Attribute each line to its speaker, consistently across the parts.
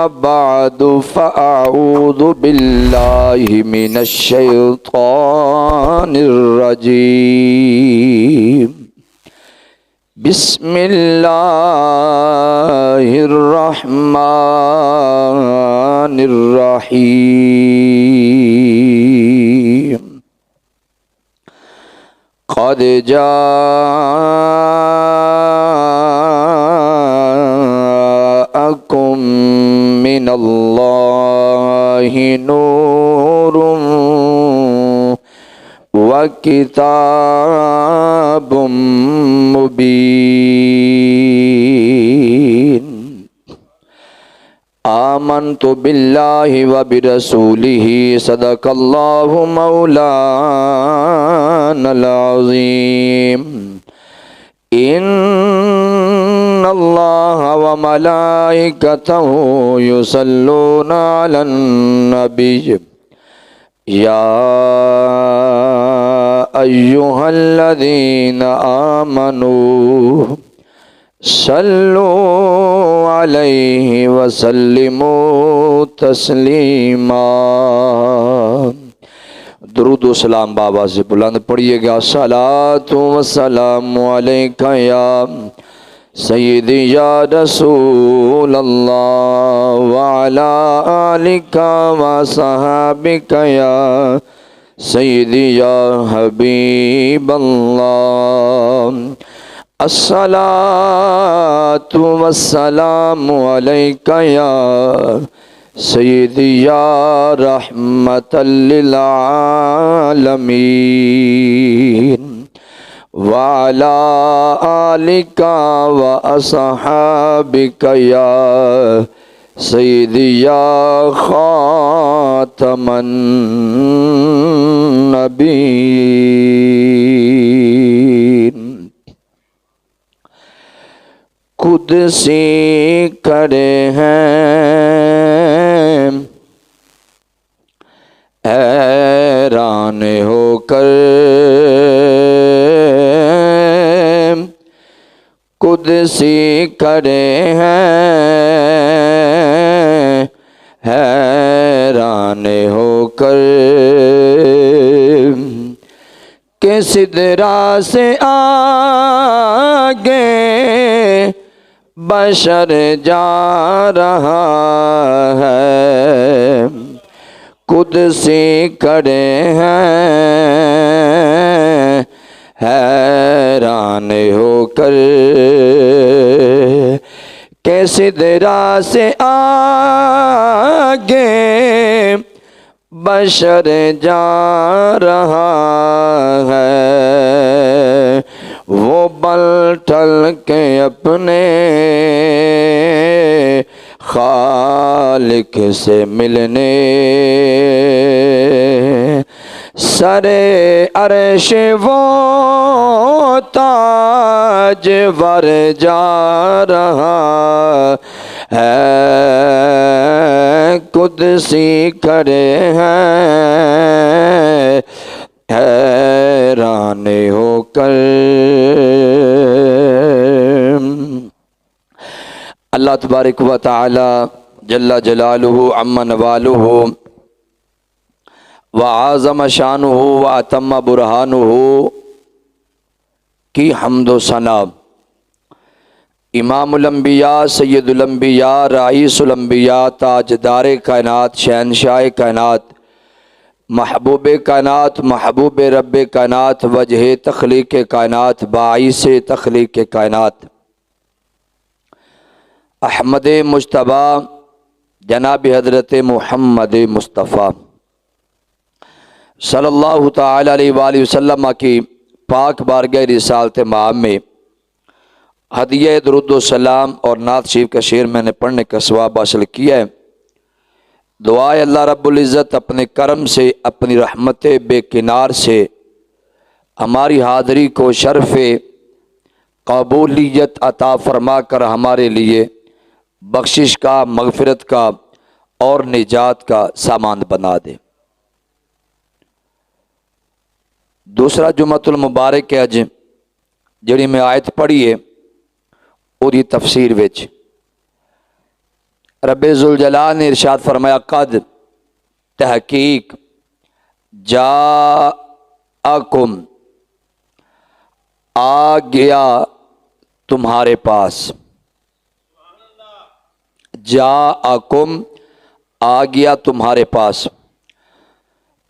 Speaker 1: بعد فأعوذ بالله من الشيطان الرجيم بسم الله الرحمن الرحيم قد جاءكم من الله نور وكتاب مبين آمنت بالله وبرسوله صدق الله مولانا العظيم إن الله وملائكته يصلون على النبي يا أيها الذين آمنوا صلوا عليه وسلموا تسلیما۔ درود و سلام بابا سے بلند پڑھیے گا۔ صلاۃ و سلام علیک یا سیدی یا رسول اللہ وعلی آلک و صحابک یا سیدی یا حبیب اللہ۔ الصلاۃ والسلام علیک یا سیدی یا رحمت للعالمین وعلی آلک و اصحابک یا سیدی یا خاتم النبیین۔ قدسی کھڑے ہیں حیران ہو کر، قدسی کھڑے ہیں حیران ہو کر، کہ سدرا سے آگے بشر جا رہا ہے، قدسی کھڑے ہیں حیران ہو کر، کہ سدرا سے آگے بشر جا رہا ہے، وہ بل ٹل کے اپنے خالق سے ملنے سرے عرش وہ تاج ور جا رہا ہے، قدسی کھڑے ہیں حیران ہو کر۔ اللہ تبارک و تعالی جل جلالہ عم نوالہ وعظم شانہ واتم برہانہ کی حمد و ثنا، امام الانبیاء سید الانبیاء رئیس الانبیاء تاجدار کائنات شہنشاہ کائنات محبوب کائنات محبوب رب کائنات وجہ تخلیق کائنات باعث تخلیق کائنات احمد مجتبیٰ جناب حضرت محمد مصطفیٰ صلی اللہ تعالی علیہ وآلہ وسلم کی پاک بارگاہ رسالت مآب میں ہدیہ درود و سلام اور نعت شریف کا شعر میں نے پڑھنے کا ثواب حاصل کیا ہے۔ دعائے اللہ رب العزت اپنے کرم سے اپنی رحمت بے کنار سے ہماری حاضری کو شرف قبولیت عطا فرما کر ہمارے لیے بخشش کا، مغفرت کا اور نجات کا سامان بنا دے۔ دوسرا جمعۃ المبارک ہے اج جڑی میں آیت پڑھی ہے وہی تفسیر وچ رب ذوالجلال نے ارشاد فرمایا قد تحقیق جاءکم آ گیا تمہارے پاس، جاءکم آ گیا تمہارے پاس،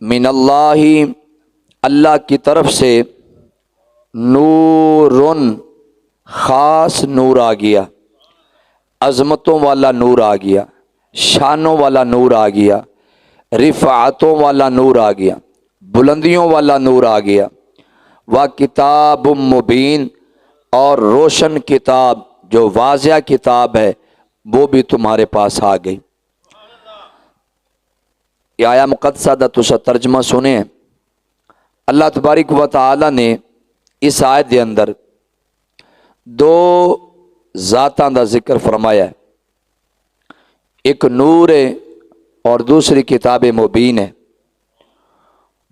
Speaker 1: من اللہ اللہ کی طرف سے، نورن خاص نور آ گیا، عظمتوں والا نور آ گیا، شانوں والا نور آ گیا، رفعتوں والا نور آ گیا، بلندیوں والا نور آ گیا، کتاب مبین اور روشن کتاب جو واضح کتاب ہے وہ بھی تمہارے پاس آ گئی۔ یہ آیا مقدسہ دا تسا ترجمہ سنیں۔ اللہ تبارک و تعالی نے اس آیت دے اندر دو ذاتاں دا ذکر فرمایا ہے، ایک نور ہے اور دوسری کتاب مبین ہے۔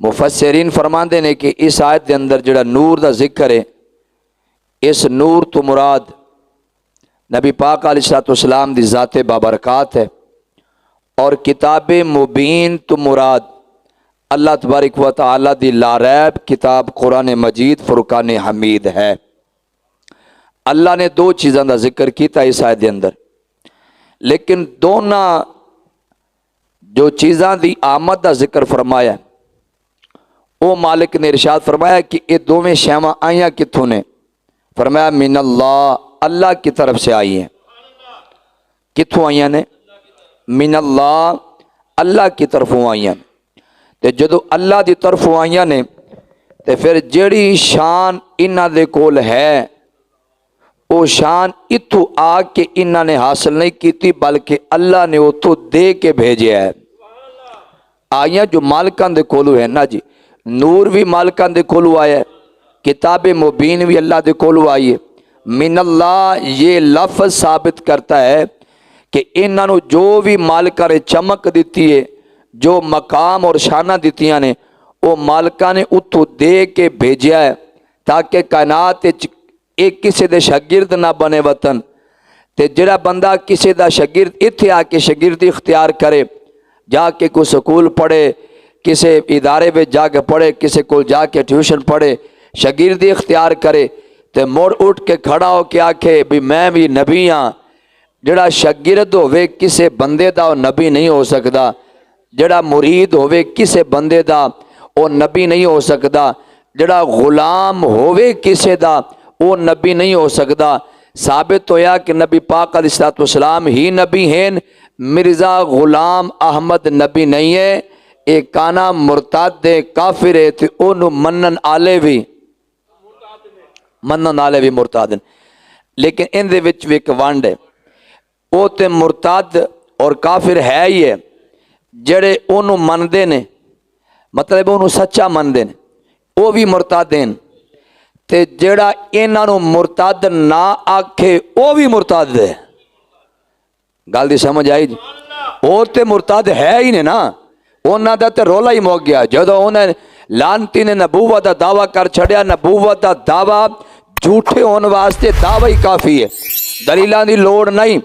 Speaker 1: مفسرین فرماندے نے کہ اس آیت دے اندر جڑا نور دا ذکر ہے، اس نور تو مراد نبی پاک علیہ الصلوۃ والسلام دی ذات بابرکات ہے، اور کتاب مبین تو مراد اللہ تبارک و تعالی دی لاریب کتاب قرآن مجید فرقان حمید ہے۔ اللہ نے دو چیزاں دا ذکر کیتا اس آیت دے اندر، لیکن دونوں جو چیزاں دی آمد دا ذکر فرمایا ہے، وہ مالک نے ارشاد فرمایا کہ یہ دونوں شیواں آئیاں کتھوں نے؟ فرمایا من اللہ، اللہ کی طرف سے آئی ہیں۔ کتھوں آئیاں نے؟ من اللہ، اللہ کی طرفوں آئیاں نے۔ تے جدو اللہ دی طرفوں آئیاں نے تے پھر جڑی شان انہاں دے کول ہے وہ شان اتھو آ کے انہاں نے حاصل نہیں کیتی، بلکہ اللہ نے اتھو دے کے بھیجے ہے۔ آئیاں جو مالکان دے کولو ہے نا جی، نور بھی مالکان دے کولو آیا ہے، کتاب مبین بھی اللہ دے کولو آئی ہے۔ من اللہ یہ لفظ ثابت کرتا ہے کہ انہاں نو جو بھی مالکہ نے چمک دیتی ہے، جو مقام اور شانہ دیتیاں نے، وہ مالکہ نے اتھو دے کے بھیجیا ہے تاکہ کائنات ایک کسی دے شاگرد نہ بنے وطن۔ تے جڑا بندہ کسی دا شاگرد اتھے آ کے شاگردی اختیار کرے، جا کے کوئی سکول پڑھے، کسی ادارے میں جا کے پڑھے، کسی کو جا کے ٹیوشن پڑھے، شاگردی اختیار کرے، تے موڑ اٹھ کے کھڑا ہو کے آکھے بھی میں بھی نبی ہاں۔ جڑا شاگرد ہوئے کسی بندے دا وہ نبی نہیں ہو سکتا، جڑا مرید ہوئے کسی بندے دا وہ نبی نہیں ہو سکتا، جڑا غلام ہوئے کسی دا وہ نبی نہیں ہو سکتا۔ ثابت ہویا کہ نبی پاک علیہ الصلوۃ والسلام ہی نبی ہیں، مرزا غلام احمد نبی نہیں ہے۔ ایک کانا مرتد کافر ہے تے انہوں منن آلے بھی مرتد ہیں، لیکن ان دے وچ بھی ایک وانڈ ہے، وہ تے مرتد اور کافر ہے ہی ہے جڑے انہوں مندے نے، مطلب انہوں سچا مندے نے، وہ بھی مرتد ہیں، تے جڑا انہاں نو مرتد نہ آکھے وہ بھی مرتد ہے۔ گل دی سمجھ آئی جی؟ وہ تے مرتد ہے ہی نے نا، انہاں دا تے رولا ہی موک گیا جدو انہیں لانتی نے نبوت دا دعویٰ کر چھڑیا۔ نبوت دا دعویٰ جھوٹے ہونے واسطے دعویٰ ہی کافی ہے، دلیلان دی لوڑ نہیں،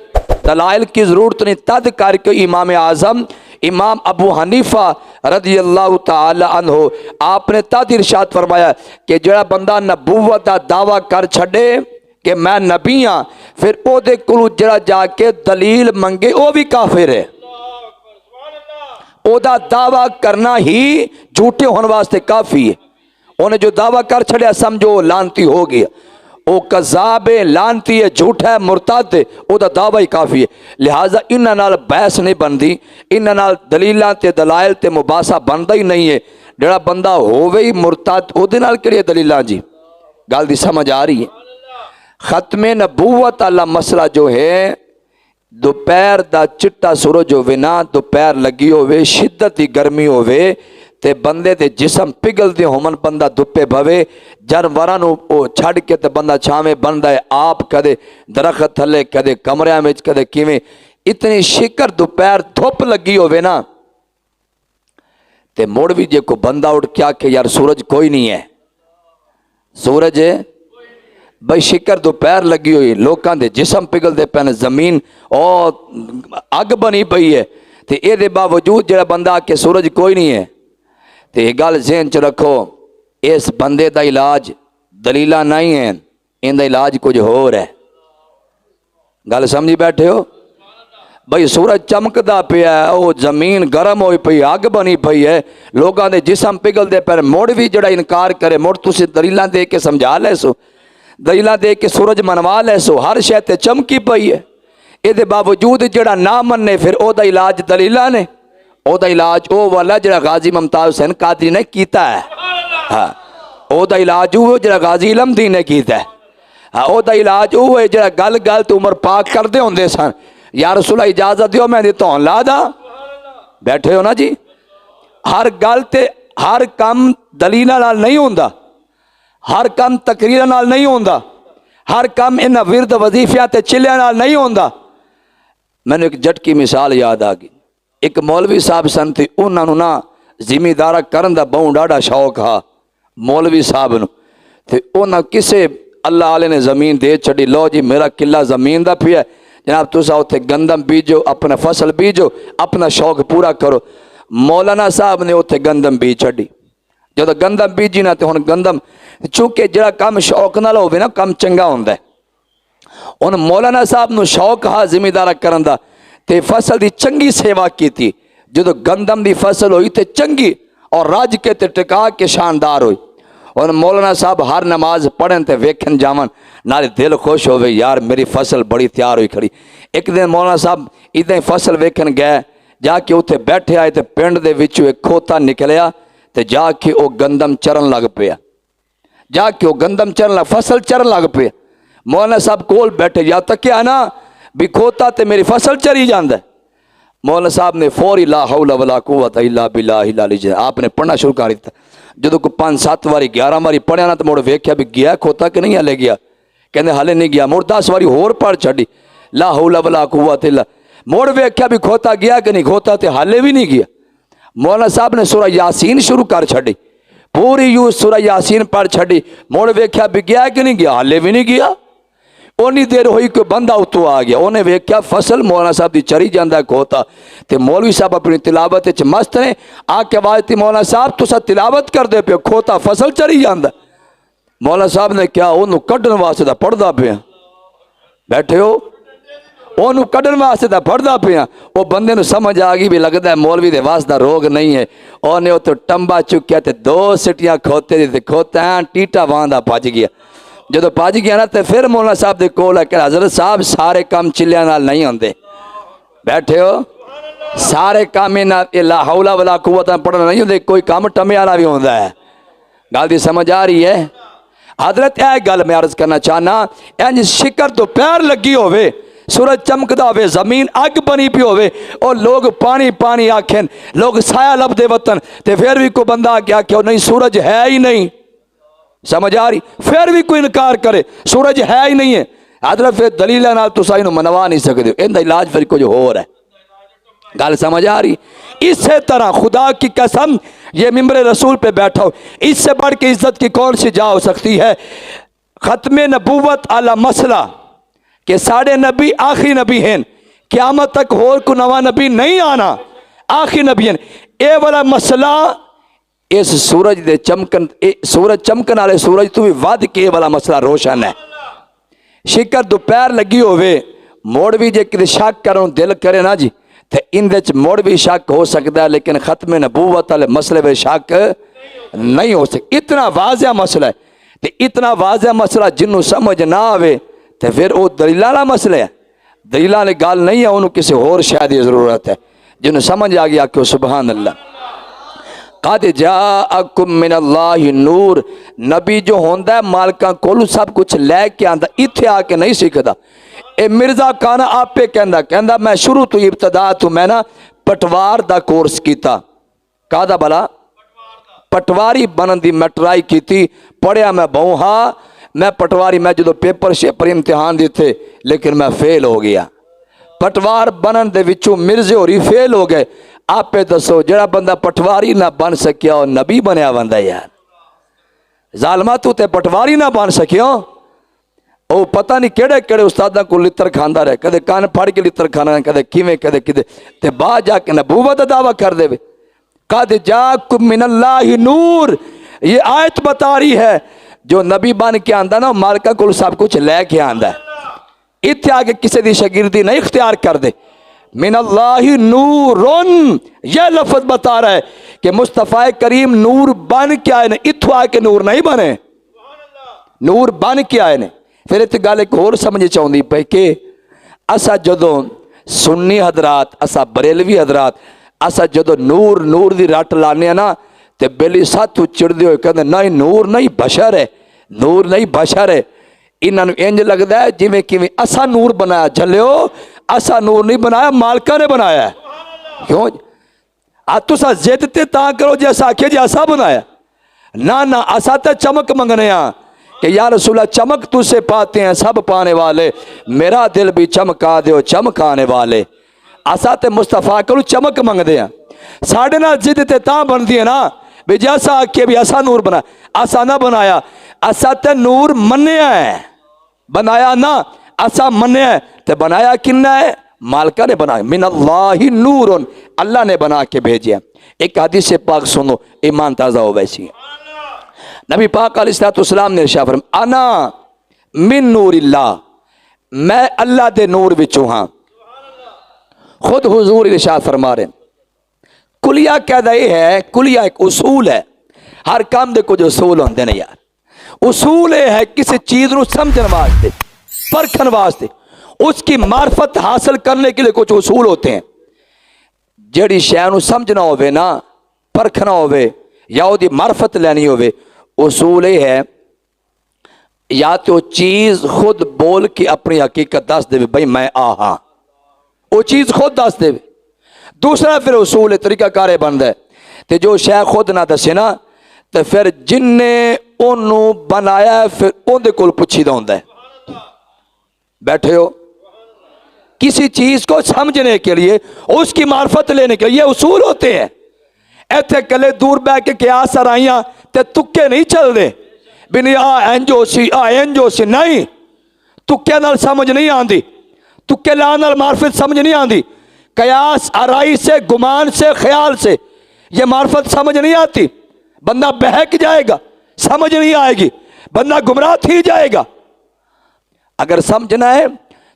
Speaker 1: دلائل کی ضرورت نہیں۔ تد کر کے امام اعظم امام ابو حنیفہ رضی اللہ تعالی عنہ آپ نے تد ارشاد فرمایا کہ جڑا بندہ نبوت دا دعویٰ کر چھڑے کہ میں نبی ہاں، پھر او دے کلو جڑا جا کے دلیل منگے وہ بھی کافر ہے۔ او دا دعویٰ کرنا ہی جھوٹے ہونے واسطے کافی ہے۔ انہیں جو دعویٰ کر چھڑیا سمجھو لانتی ہو گیا، او کذاب ہے، لانتی ہے، جھوٹا ہے، مرتد ہے، او دا دعویٰ ہی کافی ہے۔ لہٰذا انہاں نال بحث نہیں بندی، انہاں نال دلیلاں تے دلائل تے مباحثہ بندا ہی نہیں ہے۔ جڑا بندہ ہووے ہی مرتد او دے نال کیڑی دلیلاں جی؟ گل دی سمجھ آ رہی ہے؟ ختم نبوت والا مسئلہ جو ہے، دوپہر دا چٹا سورج ہوئے نا، دوپہر لگی ہوئے، شدت دی گرمی ہوئے تے بندے دے جسم پگل دے ہومن، بندہ دھپے بھوے، جانوراں نو چھڑ کے تے بندہ چھاویں بندا ہے، آپ کدے درخت تھلے، کدے کمریاں وچ، کدے کیویں، اتنی شکر دوپہر دھوپ لگی ہوئے نا، تے موڑ بھی جے کو بندہ اٹھ کیا کہ یار سورج کوئی نہیں ہے، سورج ہے بھائی شکر دوپہر لگی ہوئی لوکاں دے جسم پگھلدے پے نے زمین اور اگ بنی پئی ہے تے اے دے باوجود جڑا بندہ کہ سورج کوئی نہیں ہے تے یہ گل ذہن چ رکھو اس بندے دا علاج دلیلاں نہیں ہیں ان دا علاج کچھ ہور ہے گل سمجھی بیٹھے ہو بھئی سورج چمکدا پیا ہے او زمین گرم ہوئی پئی اگ بنی پئی ہے لوگاں دے جسم پگھلدے پے مڑ بھی جڑا انکار کرے مڑ تسی دلیلاں دے کے سمجھا لے سو دلیلاں دے کے سورج منوا لے سو ہر شے تے چمکی پئی ہے اے دے باوجود جڑا نہ مننے پھر او دا علاج دلیلاں نے او دا علاج او والا جڑا غازی ممتاز حسین قادری نے کیتا ہے ہاں او دا علاج او جڑا غازی علم دین نے کیتا ہے ہاں او دا علاج او ہے جڑا گل گل تے عمر پاک کردے ہوندے سن یا رسول اللہ اجازت دیو میں دی تون لا دا بیٹھے ہو نا جی ہر گل تے ہر کم دلیلاں نال نہیں ہوندا ہر کم تقریراں نال نہیں ہوندا ہر کم انہاں ورد وظیفیاں تے چلیاں نال نہیں ہوندا مینوں ایک جٹ کی مثال یاد آ گئی ایک مولوی صاحب سن تے انہاں نوں نا زمیندارا کرن دا بہوں ڈاڈا شوق ہا مولوی صاحب نوں تے انہاں کسے اللہ والے نے زمین دے چھڑی لو جی میرا قلعہ زمین دا پیا جناب تسا اوتھے گندم بیجو اپنا فصل بیجو اپنا شوق پورا کرو مولانا صاحب نے اوتھے گندم بیج چھڑی جدو گندم بیجی نہ تے ہن گندم چونکہ جڑا کام شوق نال ہوے نا کام چنگا ہوندا ہے ہن مولانا صاحب نو شوق ہا زمیندارا کرن دا تے فصل دی چنگی سیوا کیتی جدو گندم دی فصل ہوئی تے چنگی اور رج کے تے ٹکا کے شاندار ہوئی اور مولانا صاحب ہر نماز پڑھن تے ویکھن جاون نال دل خوش ہوئے یار میری فصل بڑی تیار ہوئی کھڑی ایک دن مولانا صاحب ادھا ہی فصل ویکھن گئے جا کے اتنے بیٹھے آئے تے پنڈ دے وچوں ایک کھوتا نکلیا تے جا کے او گندم چرن لگ پیا جا کے او گندم چرن لگ فصل چرن لگ پیا مولانا صاحب کول بیٹھے یا تکیا نا بھی کھوتا تے میری فصل چری جاندہ ہے مولانا صاحب نے فوری لا حول ولا قوت الا باللہ العلی العظیم آپ نے پڑھنا شروع کر دیتا جدو کو 5-7 واری 11 واری پڑھیا نا تو موڑ ویکھیا بھی گیا کھوتا کہ نہیں ہلے گیا کہندے ہلے نہیں گیا موڑ 10 واری ہور پڑھ چھڈی لا حول ولا قوت الا موڑ ویکھیا بھی کھوتا گیا کہ نہیں کھوتا تے ہلے بھی نہیں گیا مولانا صاحب نے سورہ یاسین شروع کر چھڈی پوری یوں سورہ یاسین پڑھ چھڈی موڑ ویکھیا بھی گیا کہ نہیں گیا ہلے بھی نہیں گیا اونی دیر ہوئی کوئی بندہ اتو آ گیا انہیں ویکھیا فصل مولانا صاحب دی چری جاندہ ہے کھوتا تے مولوی صاحب اپنی تلاوت وچ مست نے آ کے آواز تھی مولانا صاحب تسا تلاوت کر دے پے کھوتا فصل چری جاندہ مولانا صاحب نے کیا انہوں کڈن واسطے دا پڑھدا پیا بیٹھے ہو انہوں کڈن واسطے دا پڑھدا پیا وہ بندے نو سمجھ آ گئی بھی لگدا ہے مولوی دے واسطہ روگ نہیں ہے انہیں تو ٹمبا چکیا تے 2 سٹیاں کھوتے دی تے کھوتا ہیں ٹیٹا واندا پاج گیا جدو پاج گیا نا تے پھر مولانا صاحب دے کول ہے کہ حضرت صاحب سارے کام چلیاں نال نہیں ہوندے بیٹھے ہو سارے کام لا حول ولا قوت پڑھنا نہیں ہوندے کوئی کام ٹمے والا بھی ہوندا ہے گل دی سمجھ آ رہی ہے حضرت اے گل میں عرض کرنا چاہنا انج شکر تو پیر لگی ہوئے سورج چمکدا ہوئے زمین اگ بنی پی ہوئے اور لوگ پانی پانی آکھیں لوگ سایہ لب دے وطن تے پھر بھی کوئی بندہ کیا کہ نہیں سورج ہے ہی نہیں سمجھ آ رہی پھر بھی کوئی انکار کرے سورج ہے ہی نہیں ہے حضرت پھر دلیلہ نال تو سائنو منوا نہیں سکتے ان دا علاج پھر کچھ ہو رہا ہے گل سمجھ آ رہی اسی طرح خدا کی قسم یہ ممبر رسول پہ بیٹھا ہو اس سے بڑھ کے عزت کی کون سی جا ہو سکتی ہے ختم نبوت علی مسئلہ کہ ساڑھے نبی آخری نبی ہیں قیامت تک اور کو نوا نبی نہیں آنا آخری نبی ہیں اے والا مسئلہ اس سورج دے چمکن سورج چمکن والے سورج تو بھی ود کے والا مسئلہ روشن ہے شکر دوپہر لگی ہوئے موڑ بھی جے کدے شک کروں دل کرے نا جی تے ان دے موڑ بھی شک ہو سکتا ہے لیکن ختم نبوت والے مسئلے میں شک نہیں ہو سکتا اتنا واضح مسئلہ ہے تے اتنا واضح مسئلہ جنوں سمجھ نہ آوے تے پھر وہ دلیل والا مسئلہ ہے دلیل والی گل نہیں ہے انہوں کسی اور شاید ضرورت ہے جنوں سمجھ آ گیا کہ سبحان اللہ قد جاءکم من اللہ نور نبی جو ہوندہ ہے مالکاں کولو سب کچھ لے کے آندہ اتھے آ کے نہیں سیکھدا اے مرزا کانا آپ پہ کہندہ میں شروع تو ابتدا تو میں نا پٹوار دا کورس کیتا کہا بلا پٹواری بنن دی میں ٹرائی کیتی پڑھیا میں بہوں ہاں میں پٹواری میں جدو پیپر شیپر امتحان دیتے لیکن میں فیل ہو گیا پٹوار بنن دے وچوں مرزے ہوری فیل ہو گئے آپ پہ دسو جڑا بندہ پٹواری نہ بن سکیا اور نبی بنیا بندہ یار ظالمہ تو تے پٹواری نہ بن سکیا وہ پتہ نہیں کہڑے کہڑے استاداں کو لتر کھاندا رہے، کدے کان پھڑ کے لتر کھانا، کدے کیویں کدے کدے، تے بعد جا کے نبوت دا دعویٰ کر دے۔ قد جاکم من اللہ نور، یہ آیت بتا رہی ہے جو نبی بن کے آندا نا مالکہ کو سب کچھ لے کے آندا ہے، اتنے آگے کسی دی شاگردی نہیں اختیار کر دے۔ من اللہ نورن، یہ لفظ بتا رہا ہے کہ مصطفیٰ کریم نور بن کے آئے نے، اتھو آ کے نور نہیں بنے، نور بن کے آئے نے۔ پھر اتنے گل ایک اور سمجھ چاہیے پہ کہ اسا جدوں سنی حضرات، اسا بریلوی حضرات، اسا جدوں نور نور دی رٹ لانے ہیں نا تے بیلی ساتھ چڑھ دے ہوئے کہتے نہیں نور نہیں بشر ہے، نور نہیں بشر ہے۔ انہاں نوں انج لگدا ہے جویں کیویں اسا نور بنایا، جھلیو اسا نور نہیں بنایا، مالکہ نے بنایا ہے۔ کیوں تسا ضد تے تاں کرو جی اسا آکھے جی اسا بنایا، نہ اسا تے چمک منگنے ہاں کہ یا رسول اللہ چمک تو سے پاتے ہیں سب پانے والے، میرا دل بھی چمکا دیو چمکانے والے۔ اسا تے مصطفیٰ کو چمک منگ دے ہیں، ساڑھے نہ ضد تے تاں بن دی ہے نا بھی جیسا آکھے بھی اسا نور بنایا، اسا نہ بنایا، اسا تے نور منیا ہے، بنایا نہ اسا منیا ہے، تے بنایا کنہ ہے؟ مالکہ نے بنایا۔ من اللہ نورن، اللہ نے بنا کے بھیجیا۔ ایک حدیث پاک سنو، ایمان تازہ ہو ویسی ہے۔ نبی پاک علیہ السلام نے ارشاد فرمایا انا من نور اللہ، میں اللہ دے نور وچوں ہاں۔ خود حضور ارشاد فرما رہے ہیں کلیہ قاعدہ یہ ہے، کلیہ ایک اصول ہے، ہر کام دے کچھ اصول ہوندے نے یار۔ اصول یہ ہے کسی چیز نو سمجھن واسطے، پرکھن واسطے، اس کی معرفت حاصل کرنے کے لیے کچھ اصول ہوتے ہیں۔ جیڑی شے نو سمجھنا ہوئے نا، پرکھنا ہوئے یا وہ دی معرفت لینی ہوئے، اصول یہ ہے یا تو چیز خود بول کے اپنی حقیقت دس دے بھئی میں آہاں، وہ چیز خود دس دے۔ دوسرا پھر اصول طریقہ کارے بند ہے تے جو شے خود نہ دسے نا تے پھر جن نے انہوں بنایا ہے پھر ان دے کول پوچھی دا ہوندا ہے۔ بیٹھے ہو کسی چیز کو سمجھنے کے لیے، اس کی معرفت لینے کے لیے یہ اصول ہوتے ہیں۔ ایتھے کلے دور بہ کے قیاس آرائیاں تے تکے نہیں چل دے بنی اینجو سی اینجو سی، نہیں، تکے نال سمجھ نہیں آندی، تکے لان نال معرفت سمجھ نہیں آندی۔ قیاس آرائی سے، گمان سے، خیال سے یہ معرفت سمجھ نہیں آتی، بندہ بہک جائے گا، سمجھ نہیں آئے گی، بندہ گمراہ تھی جائے گا۔ اگر سمجھنا ہے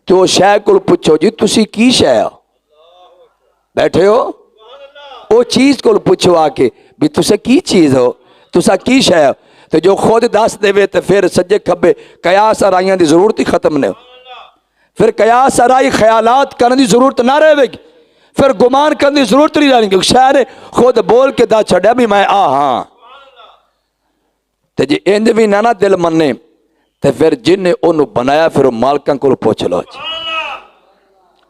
Speaker 1: تو شے کو پوچھو جی تسی کی شے ہو، بیٹھے ہو وہ چیز کو پوچھو آ کے بھی تسا کی چیز ہو، تسا کی شے ہو، تو جو خود دس دے وے تو پھر سجے کھبے قیاس آرائیاں دی ضرورت ہی ختم نہیں ہو، پھر قیاس آرائی خیالات کرنے دی ضرورت نہ رہے گی، پھر گمان کرنے دی ضرورت نہیں رہے گی، شاعر خود بول کے دا چھڑیا بھی میں آہاں۔ تو جی انج بھی نہ دل مننے تو پھر جن نے انہوں بنایا پھر وہ مالکاں کو پوچھ لو جی،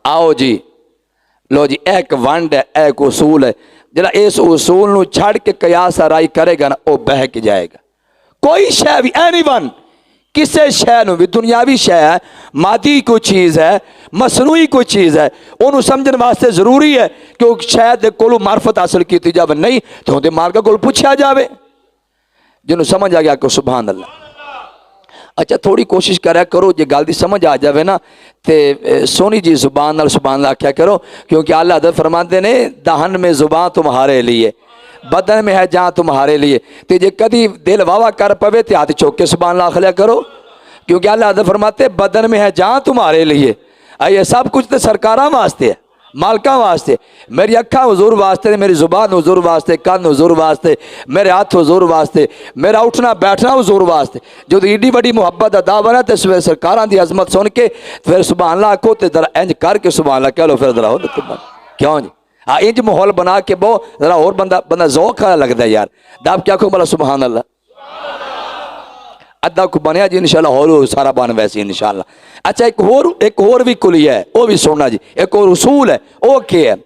Speaker 1: آؤ جی لو جی ایک ونڈ ہے، ایک اصول ہے، جڑا اس اصول نو چھڑ کے قیاس آرائی کرے گا نا وہ بہک جائے گا۔ کوئی شے بھی اینی ون کسے شے نو بھی، دنیاوی شے ہے، مادی کوئی چیز ہے، مصنوعی کوئی چیز ہے، انہوں سمجھن واسطے ضروری ہے کہ وہ شے دے کولو معرفت حاصل کیتی جاوے، نہیں تو دے مالکا کول پوچھا جاوے، جنہوں سمجھ آ گیا کہ سبحان اللہ۔ اچھا تھوڑی کوشش کریا کرو جے گل دی سمجھ آ جاوے نا تے سونی جی زبان نال سبحان اللہ کیا کرو، کیونکہ اللہ حضرت فرماتے نے دہن میں زبان تمہارے لیے، بدن میں ہے جہاں تمہارے لیے، تے جے کدی دل واوا کر پوے تے ہاتھ چوک کے سبحان اللہ کھلیا کرو، کیونکہ اللہ حضرت فرماتے بدن میں ہے جہاں تمہارے لیے۔ یہ سب کچھ تے سرکاراں واسطے ہے، مالکاں واسطے، میری اکھاں حضور واسطے، میری زبان حضور واسطے، کان حضور واسطے، میرے ہاتھ حضور واسطے، میرا اٹھنا بیٹھنا حضور واسطے۔ جو ایڈی بڑی محبت دا دعویٰ ہے تے سرکاراں دی عظمت سن کے پھر سبحان اللہ کو تے ذرا انج کر کے سبحان اللہ کہہ لو، پھر ذرا ہو کیوں جی انج ماحول بنا کے بو ذرا اور بندہ ذوق لگتا ہے یار، دب کیا کو بلا سبحان اللہ ادھا کو بنیا جی انشاءاللہ اور سارا بن ویسی انشاءاللہ۔ اچھا ایک اور بھی کلی ہے، وہ بھی سننا جی، ایک اور اصول ہے، وہ کیا ہے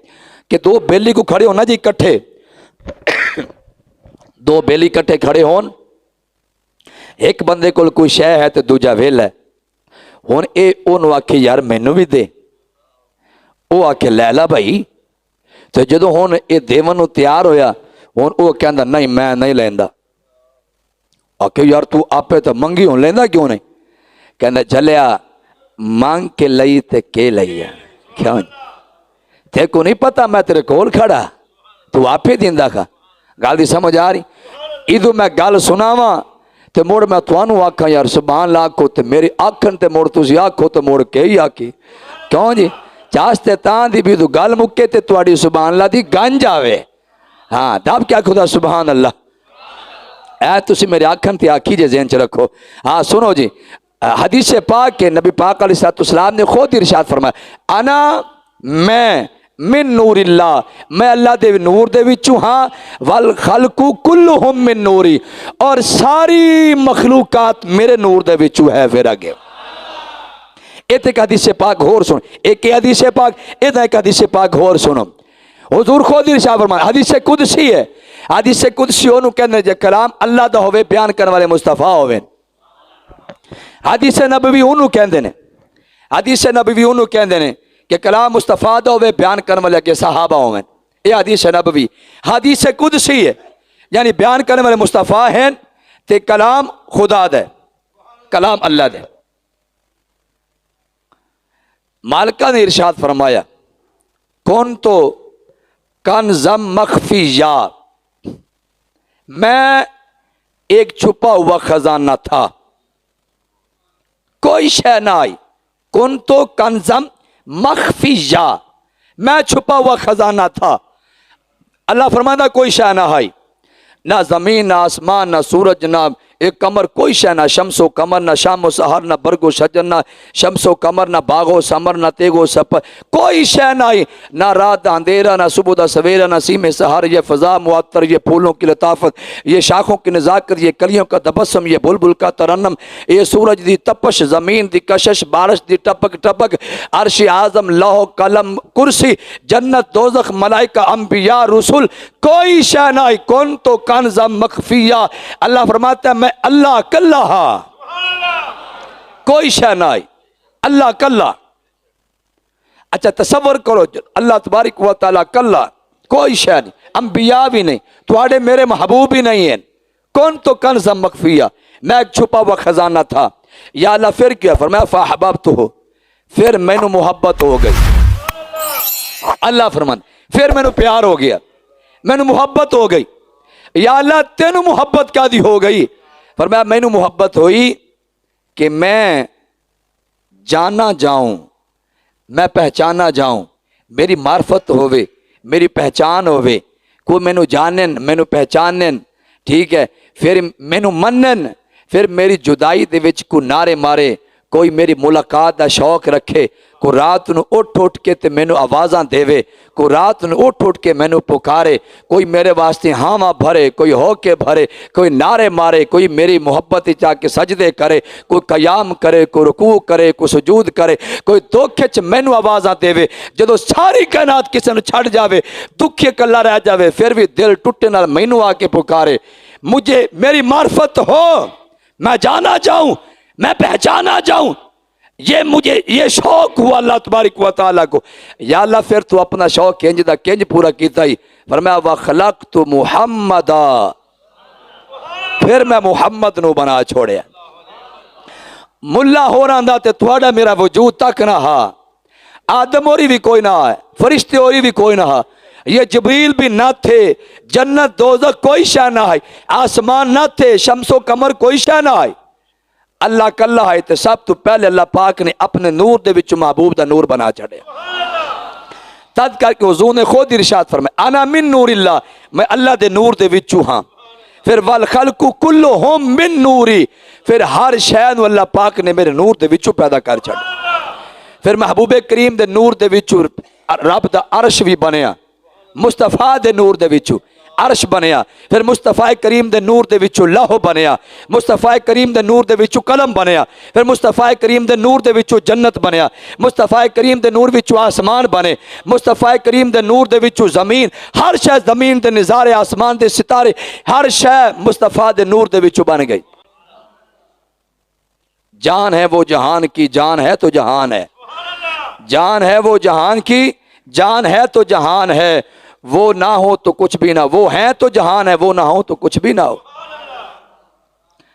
Speaker 1: کہ دو بیلی کو کھڑے ہونا جی کٹھے، دو بیلی کٹھے کھڑے ہون، ایک بندے کو کوئی شے ہے تو دوجا ویل ہے، ہون اے انہوں آکھے یار مینوں بھی دے، وہ آکھے لیلا بھائی، تو جدو ہون اے دیون تیار ہویا ہون وہ کہندا نہیں میں نہیں لیندا، آکھے یار تو آپے تو منگی ہون لیندا کیوں نہیں، کہنا جھلیا مانگ کے لئی تے کے لئی ہے کیوں تے کو نہیں پتا میں تیرے کول کھڑا تو آپ ہی دیندا کھا گل دی سمجھ آ رہی ادو میں گل سناواں تے موڑ میں توانوں آکھاں یار سبحان اللہ آکھو تے میری آکھن تے موڑ تسی آکھو تے موڑ کے ہی آکھی کیوں جی چاستے تاں دی بھی تو گل مکے تے تواڈی سبحان اللہ دی گنج آوے ہاں تب کیا خدا سبحان اللہ اے تسی میرے آکھن تے آکھی جے ذہن چ رکھو ہاں سنو جی حدیث پاک کے نبی پاک علیہ السلام نے خود ارشاد فرمایا انا میں من نور اللہ میں اللہ دے نور دے وچوں ہاں والخلق کلہم من نوری اور ساری مخلوقات میرے نور دے وچوں ہے پھر آگے ایک حدیث پاک اور سن ایک حدیث پاک ایک حدیث پاک اور سنو حضور خود ارشاد فرمایا حدیث قدسی ہے حدیث قدسی اونوں کہندے جے کلام اللہ دا ہوے بیان کرن والے مصطفیٰ ہوے حدیث نبوی اونوں کہندے نے حدیث نبوی اونوں کہندے نے کہ کلام مصطفیٰ دا ہوے بیان کرن والے کے صحابہ ہوے یہ حدیث نبوی حدیث قدسی ہے یعنی بیان کرنے والے مصطفیٰ ہیں تے کلام خدا دے کلام اللہ دے مالکہ نے ارشاد فرمایا کون تو کنزم مخفیہ میں ایک چھپا ہوا خزانہ تھا کوئی شے نہ آئی کون تو کنزم مخفیہ میں چھپا ہوا خزانہ تھا اللہ فرماتا کوئی شے نہ آئی نہ زمین نہ آسمان نہ سورج نہ ایک قمر کوئی شے نہ شمس و قمر نہ شام و سحر نہ برگ و شجر نہ شمس و قمر نہ باغ و سمر نہ تیگ و سپر کوئی شے نہ آئی نہ رات نہ اندھیرا نہ صبح نہ سویرا نہ سیم سحر یہ فضا معطر یہ پھولوں کی لطافت یہ شاخوں کی نزاکت یہ کلیوں کا تبسم یہ بلبل کا ترنم یہ سورج دی تپش زمین دی کشش بارش دی ٹپک ٹپک عرش اعظم لوح قلم کرسی جنت دوزخ ملائکہ انبیاء رسول کوئی شے نہ آئی کون تو کنز مخفیہ اللہ فرماتا ہے میں اللہ کلہ کوئی شے نہ آئی اللہ کلہ اچھا تصور کرو اللہ تبارک و تعالیٰ کلہ کوئی شے نہیں انبیاء بھی نہیں تواڈے میرے محبوب بھی نہیں ہیں کون تو کنز مخفیہ میں ایک چھپا ہوا خزانہ تھا یا اللہ پھر کیا فرمایا فاحببتہ پھر میں نو محبت ہو گئی اللہ فرماتا پھر میں نو پیار ہو گیا میں نو محبت ہو گئی یا اللہ تینو محبت کا دی ہو گئی فرمایا میں نو محبت ہوئی کہ میں جانا جاؤں میں پہچانا جاؤں میری معرفت ہوئے میری پہچان ہوئے کوئی میں نو جانن میں نو پہچانن ٹھیک ہے پھر میں نو منن پھر میری جدائی دے وچ کو نعرے مارے کوئی میری ملاقات دا شوق رکھے کوئی رات نو اٹھ کے تے مینو آوازاں دے کوئی رات نو اٹھ کے مینو پکارے کوئی میرے واسطے ہاواں بھرے کوئی ہو کے بھرے کوئی نعرے مارے کوئی میری محبت چاہ کے سجدے کرے کوئی قیام کرے کوئی رکوع کرے کوئی سجود کرے کوئی دکھ چ مینو آوازاں دے جدو ساری کائنات کسی نو چھڑ جاوے دکھ کلا رہ جاوے پھر بھی دل ٹوٹے نال مینو آ کے پکارے مجھے میری معرفت ہو میں جانا چاہوں میں پہچانا جاؤں یہ مجھے یہ شوق ہوا اللہ تبارک و تعالیٰ کو یا اللہ پھر تو اپنا شوق کنج دا کنج پورا کیتا ہی فرمایا وَخَلَقْتُ مُحَمَّدًا پھر میں محمد نو بنا چھوڑیا ملا ہو رہا دا تے تھوڑا میرا وجود تک نہ ہا آدم اوری بھی کوئی نہ ہے فرشتے اوری بھی کوئی نہ ہا یہ جبریل بھی نہ تھے جنت دوزخ کوئی شے نہ ہے آسمان نہ تھے شمس و قمر کوئی شے نہ ہے اللہ کلہ ہے تے سب تو پہلے اللہ پاک نے اپنے نور دے وچ محبوب دا نور بنا چھڑے تد کر کے حضور نے خود ارشاد فرمایا انا من نور اللہ میں اللہ دے نور دے وچوں ہاں پھر والخلق کلہم من نوری پھر ہر شے نو اللہ پاک نے میرے نور دے وچوں پیدا کر چھڑا پھر محبوب کریم دے نور دے وچوں رب دا عرش بھی بنیا مصطفیٰ دے نور دے وچوں عرش بنیا پھر مصطفیٰ کریم دے نور دے وچوں لوح بنیا مصطفیٰ کریم دے نور دے وچوں قلم بنیا پھر مصطفیٰ کریم دے نور دے وچوں جنت بنیا مصطفیٰ کریم دے نور وچوں آسمان بنے مصطفیٰ کریم دے نور دے وچوں زمین ہر شے زمین دے نظارے آسمان دے ستارے ہر شے مصطفیٰ دے نور دے وچوں بن گئی جان ہے وہ جہان کی جان ہے تو جہان ہے جان ہے وہ جہان کی جان ہے تو جہان ہے وہ نہ ہو تو کچھ بھی نہ وہ ہیں تو جہان ہے وہ نہ ہو تو کچھ بھی نہ ہو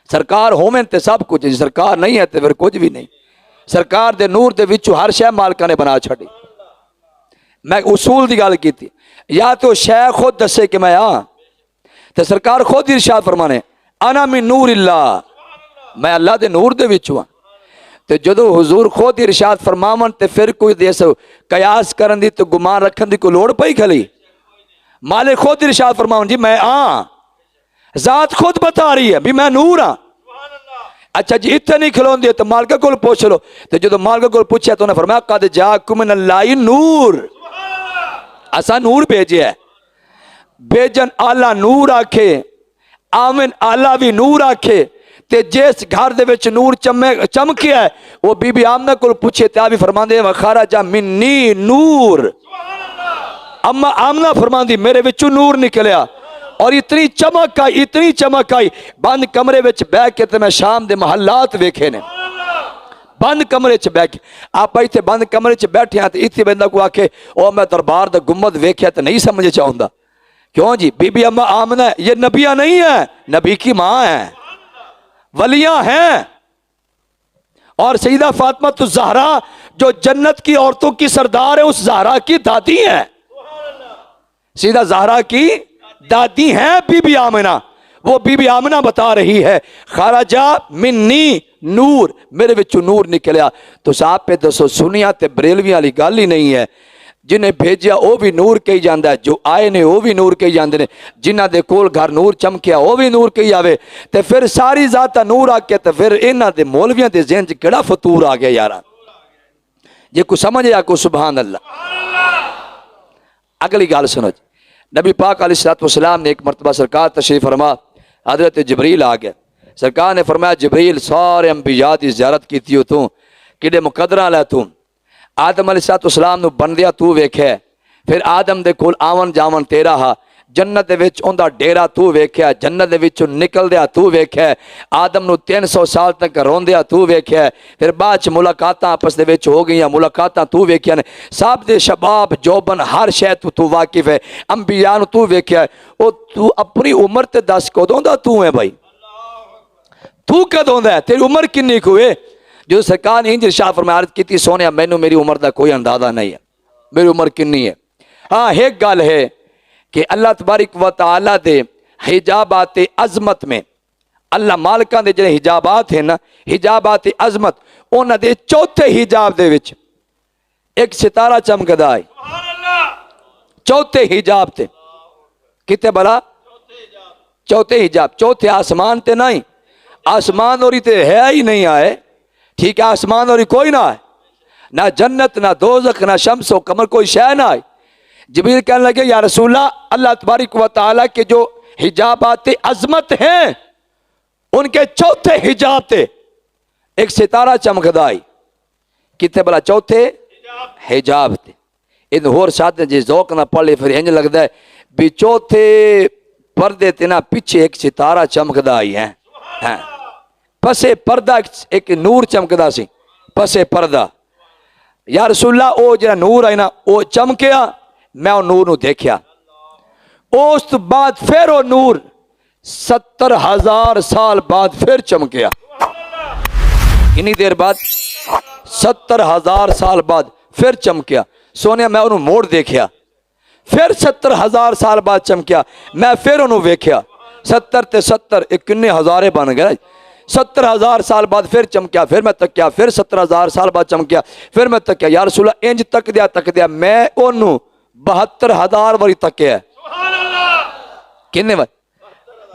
Speaker 1: سرکار ہومن تے سب کچھ، جی سرکار نہیں ہے تے پھر کچھ بھی نہیں۔ سرکار دے نور دے وچوں ہر شے مالکاں نے بنا چھڑی۔ میں اصول دی گل کیتی، یا تو شے خود دسے کہ میں ہاں، تے سرکار خود ارشاد فرمانے انا من نور اللہ، میں اللہ دے نور دے وچوں ہاں۔ تے جدو حضور خود ارشاد فرماون تے پھر کوئی دیس قیاس کرن دی تو گمان رکھن دی کوئی لوڑ پئی کھلی؟ مالک خود ارشاد فرماون جی میں ہاں، ذات خود بتا رہی ہے بھی میں نور ہاں۔ اچھا جی اتنے نہیں کھلون دی تو مالکہ کول پوچھ لو، تے جدو مالکہ کول پوچھیا تو انہیں فرمایا قد جاکم من اللہ نور، اسا نور بھیجے ہے۔ بیجن آلہ نور آکھے، آمن آلہ بھی نور آکھے، تے جس گھر دے وچ نور چمکیا ہے وہ بی بی آمنہ کول پوچھے تے آبی فرماندے وخرج منی نور، اما آمنہ فرماندی میرے وچوں نور نکلیا، اور اتنی چمک آئی بند کمرے وچ بیٹھ کے تے میں شام دے محلات ویکھے نے، بند کمرے چ بیٹھ کے آپ ایتھے بند کمرے چ بیٹھے ہیں تے ایتھے بندہ کو آکھے او میں دربار دا گنبد ویکھیا تے نہیں سمجھ چاہوندا، کیوں جی بی بی اما آمنہ یہ نبیہ نہیں ہے، نبی کی ماں ہے، ولیاں ہیں۔ اور سیدہ فاطمہ الزہرا جو جنت کی عورتوں کی سردار ہے اس زہرا کی دادی ہیں، سیدہ زہرا کی دادی ہیں بی بی آمنہ۔ وہ بی بی آمنہ بتا رہی ہے خرجا منی نور، میرے وچوں نور نکلیا۔ تو صاحب پہ دسو سنیا تے بریلویاں والی گل ہی نہیں ہے، جنہیں بھیجیا وہ بھی نور کہی جاندہ ہے، جو آئے نے وہ بھی نور کہی جاندے نے، جنہ دے کول گھر نور چمکیا وہ بھی نور کہی آوے، تے پھر ساری ذاتہ نور آکے تے پھر انہاں دے مولویاں دے ذہن چ کیڑا فطور آ گیا یارا، یہ کو سمجھ آ کو سبحان اللہ۔ اگلی گل سنو جی، نبی پاک علیہ السلام نے ایک مرتبہ سرکار تشریف فرما، حضرت جبریل آ گیا، سرکار نے فرمایا جبریل سارے انبیاء دی زیارت کیتی ہو تو کڈے مقدرہ لے تو، آدم علیہ السلام نو بندیا تو ویکھے، پھر آدم دے کول آون جاون تیرا ہا، جنت دے وچ اوندا ڈیرا تو ویکھیا، جنت دے وچوں نکل دیا تو ویکھیا، آدم نو 300 سال تک روندیا تو ویکھیا، پھر بعد چ ملاقاتاں آپس دے وچ ہو گئیاں، ملاقاتاں تو ویکھیا نے، سب دے شباب جوبن ہر شے تو واقف ہے، انبیاء نو تو ویکھیا ہے، او تو اپنی عمر تے دس کدوں دا تو ہے بھائی، تو کدوں دا ہے، تیری عمر کنی کوئے؟ جو سرکار نے انج ارشاد فرمایا عرض کیتی سونیا مینوں میری عمر دا کوئی اندازہ نہیں ہے، میری عمر کنی ہے۔ ہاں ایک گل ہے کہ اللہ تبارک و تعالی دے حجابات عظمت میں، اللہ مالکاں دے جڑے حجابات ہیں نا، حجابات عظمت، انہاں دے چوتھے حجاب دے وچ ایک ستارہ چمکدا ہے، چوتھے حجاب تے کتے بلا چوتھے حجاب، چوتھے آسمان تے نہیں، آسمان اور تے ہے ہی نہیں آئے، ٹھیک ہے، آسمان اور کوئی نہ آئے، نہ جنت نہ دوزخ نہ شمس و قمر، کوئی شے نہ آئے۔ جبریل کہنے لگے یا رسول اللہ تبارک و تعالیٰ کے جو حجابات عظمت ہیں ان کے چوتھے حجاب تے ایک ستارہ چمکدا ہے، کتے بلا چوتھے حجاب تے، ان ہور ساتھ جی ذوق نہ پڑھے پھر انج لگدا ہے بھی چوتھے پردے تے نہ پیچھے ایک ستارہ چمکدا ہی ہے، پسے پردہ ایک نور چمکدا سی، پسے پردہ، یا رسول اللہ او جڑا نور ہے نا او چمکیا، میں او نور نو دیکھیا، اس تو بعد پھر او نور 70,000 سال بعد پھر چمکیا، انی دیر بعد 70,000 سال بعد پھر چمکیا، سونے میں انہوں موڑ دیکھیا، پھر 70,000 سال بعد چمکیا، میں پھر انہوں ویکھیا، 70 تے 70 ایک کنے ہزارے بن گئے، 70,000 سال بعد پھر چمکیا، پھر میں تکیا، پھر 70,000 سال بعد چمکیا، پھر میں تکیا، یا رسول اللہ انج تک دیا میں انہوں 72,000 واری تکیا ہے، کنے واری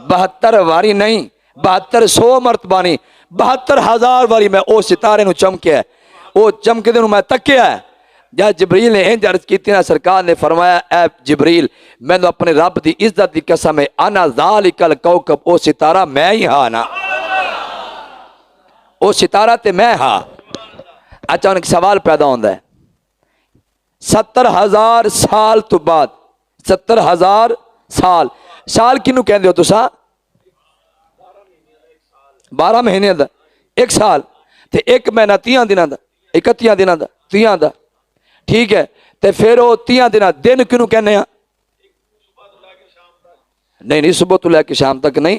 Speaker 1: 72 واری نہیں، 7200 مرتبہ نہیں، 72,000 واری میں او ستارے نو چمکیا ہے، او چمکے دے نو میں تکیا ہے۔ جہاں جبریل نے انج عرض کیتی نا، سرکار نے فرمایا اے جبریل میں نے اپنے رب دی عزت دی قسم ہے، انا ذالک الکوکب، او ستارہ میں ہی ہاں نا، او ستارہ تے میں ہاں۔ اچھا ان سوال پیدا ہوندہ ہے، 70,000 سال تو بعد، 70,000 سال کنو کہندے ہو تسا؟ 12 مہینے دا ایک سال تے ایک مہینہ 30 دنوں دا، 31 دنوں دا، 30 دا، ٹھیک ہے، تے پھر وہ 30 دنوں دن کنو کہنے ہیں؟ نہیں صبح تو لے کے شام تک نہیں،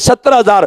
Speaker 1: 70,000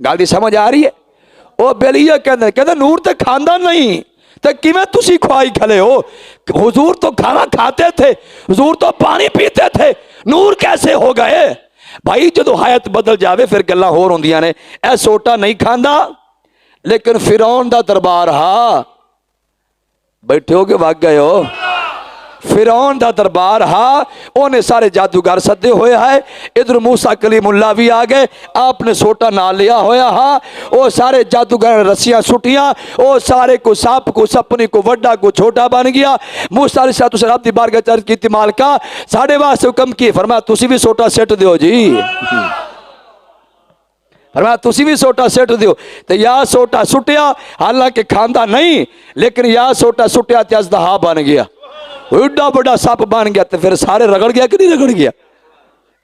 Speaker 1: گل دی سمجھ آ رہی ہے؟ وہ بیلیہ کہندے نور تے کھاندا نہیں تے کیویں تسی کھوائی کھلے ہو؟ حضور تو کھانا کھاتے تھے، حضور تو پانی پیتے تھے، نور کیسے ہو گئے؟ بھائی جدو حیات بدل جاوے پھر گلاں ہور ہوندیاں نے۔ اے سوٹا نہیں کھاندا لیکن فرعون دا دربار ہا، بیٹھے ہو کہ واگ گئے ہو؟ فرعون دا دربار ہا، انہیں سارے جادوگر سدے ہوئے ہے، ادھر موسیٰ کلیم اللہ بھی آگئے، آپ نے سوٹا نہ لیا ہویا ہا، وہ سارے جادوگر رسیاں سٹیاں، وہ سارے کو ساپ کو سپنی کو وڈا کو چھوٹا بن گیا۔ موسیٰ علیہ السلام دی بارگاہ چرچ کی تھی مالکہ ساڑھے واسطے حکم کی، فرمایا تسی بھی سوٹا سیٹ دیو جی، فرمایا تسی بھی سوٹا سیٹ دیو۔ تو یا سوٹا سٹیا، حالانکہ کھاندہ نہیں لیکن یا سوٹا سٹیا تے ازدہا بن گیا، ایڈا بڑا سپ بن گیا، تو پھر سارے رگڑ گیا کہ نہیں رگڑ گیا؟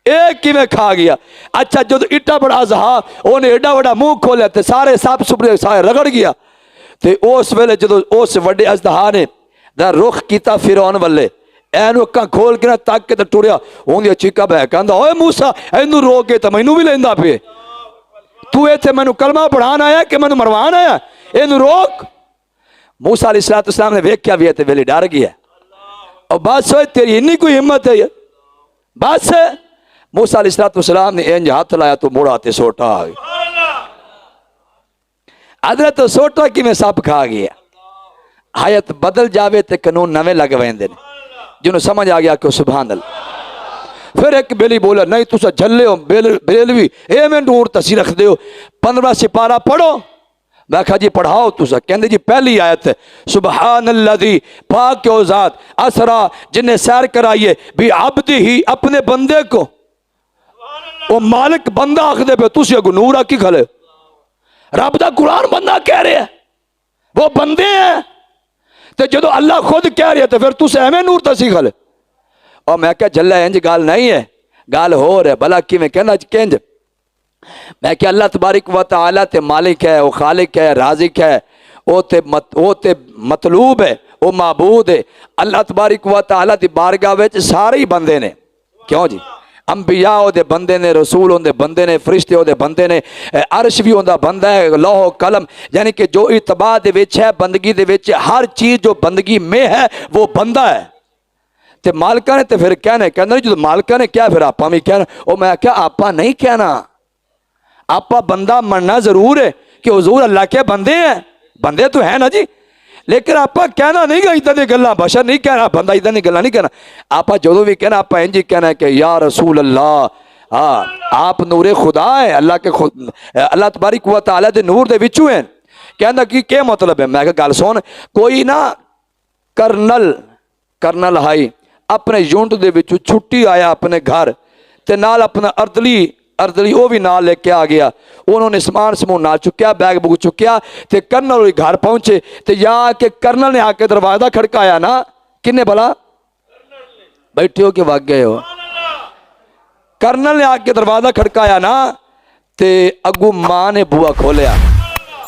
Speaker 1: ایک کی میں کھا گیا۔ اچھا جو ایڈا بڑا ازدہا انہیں ایڈا بڑا منہ کھولیا تو سارے سپ سپرے سارے رگڑ گیا۔ تو اس ویلے جدو اس وڈے ازدہا نے دا رخ کیتا فرعون والے، اینو اکاں کھول کے نہ تاک کے تو ٹوریا، ہوں دیا چیکا بہ کہندا اوے موسیٰ اینو روک کے تو مینوں بھی لیندہ پہ، تو ایتھے مینوں کلمہ پڑھان آیا کہ مینوں مروان آیا؟ اینو روک۔ موسیٰ علیہ السلام نے ویکھیا بھی ہے تے ویلے ڈر گیا، اور بس ہوئے تیری انی کوئی ہمت ہے؟ بس ہے۔ موسیٰ علیہ السلام نے انج ہاتھ لایا تو موڑا تے سوٹا آگئی۔ حضرت سوٹا کی میں سپ کھا گیا۔ حیات بدل جاوے تے قانون نوے لگ ویندے نے، جنہوں سمجھ آ گیا کہ سبحان اللہ۔ پھر ایک بیلی بولا نہیں تسا جھلے ہو بیلوی، اے میں نور تسی رکھ دے ہو، 15 سپارہ پڑھو۔ میں کہا جی پڑھاؤ تسا، کہندے جی پہلی آیت ہے سبحان اللذی، پاک او ذات، اسرا جنہیں سیر کرائیے بھی عبدی ہی اپنے بندے کو، وہ مالک بندہ آخ دے پہ تسی اگو نور آکی کھلے، رب دا قرآن بندہ کہہ رہے ہیں، وہ بندے ہیں، تو جدو اللہ خود کہہ رہے ہیں تو پھر تسے ہمیں نور تسی کھلے۔ اور میں کہا جلہ انج گال نہیں ہے، گال ہو رہے بلا کی میں کہنا کنج، میں کہ اللہ تبارک و تعالیٰ تے مالک ہے، وہ خالق ہے، رازق ہے، وہ تے مطلوب ہے، وہ معبود ہے۔ اللہ تبارک و تعالیٰ دی بارگاہ وچ سارے ہی بندے نے، کیوں جی؟ انبیاء ہو دے بندے نے، رسول ہوں دے بندے نے، فرشتے ہو دے بندے نے، عرش بھی ہوں دا بندہ ہے، لوح و قلم، یعنی کہ جو اتباع دے وچ ہے، بندگی دے وچ ہر چیز جو بندگی میں ہے وہ بندہ ہے۔ تے مالکہ نے تے پھر کہنا ہے، کہنا جو مالکہ نے کیا پھر آپا میں کہنا، او میں کیا آپا نہیں کہنا، آپا بندہ مننا ضرور ہے کہ حضور اللہ کے بندے ہیں، بندے تو ہیں نا جی، لیکن آپا کہنا نہیں گا ادھر دی گلہ، بشر نہیں کہنا، بندہ ادھر دی گلہ نہیں کہنا۔ آپا جو بھی کہنا آپا انجی کہنا ہے کہ یا رسول اللہ، آپ نور خدا ہے، اللہ کے اللہ تبارک و تعالیٰ دے نور دے وچوں ہیں۔ کہنا کہ کیا مطلب ہے؟ میں کہا گل سن، کوئی نا کرنل ہائی اپنے یونٹ دے وچوں چھٹی آیا اپنے گھر تے نال اپنا اردلی وہ بھی نال لے کے آ گیا، انہوں نے سامان سمون نال چکیا، بیگ بگ چکیا تے کرنل ہوئی گھر پہنچے تے یا کہ کرنل نے آ کے دروازہ کھڑکایا نا، کنے بھلا بیٹھے ہو کہ واگ گئے ہو؟ کرنل نے آ کے دروازہ کھڑکایا نا تے اگو ماں نے بوا کھولیا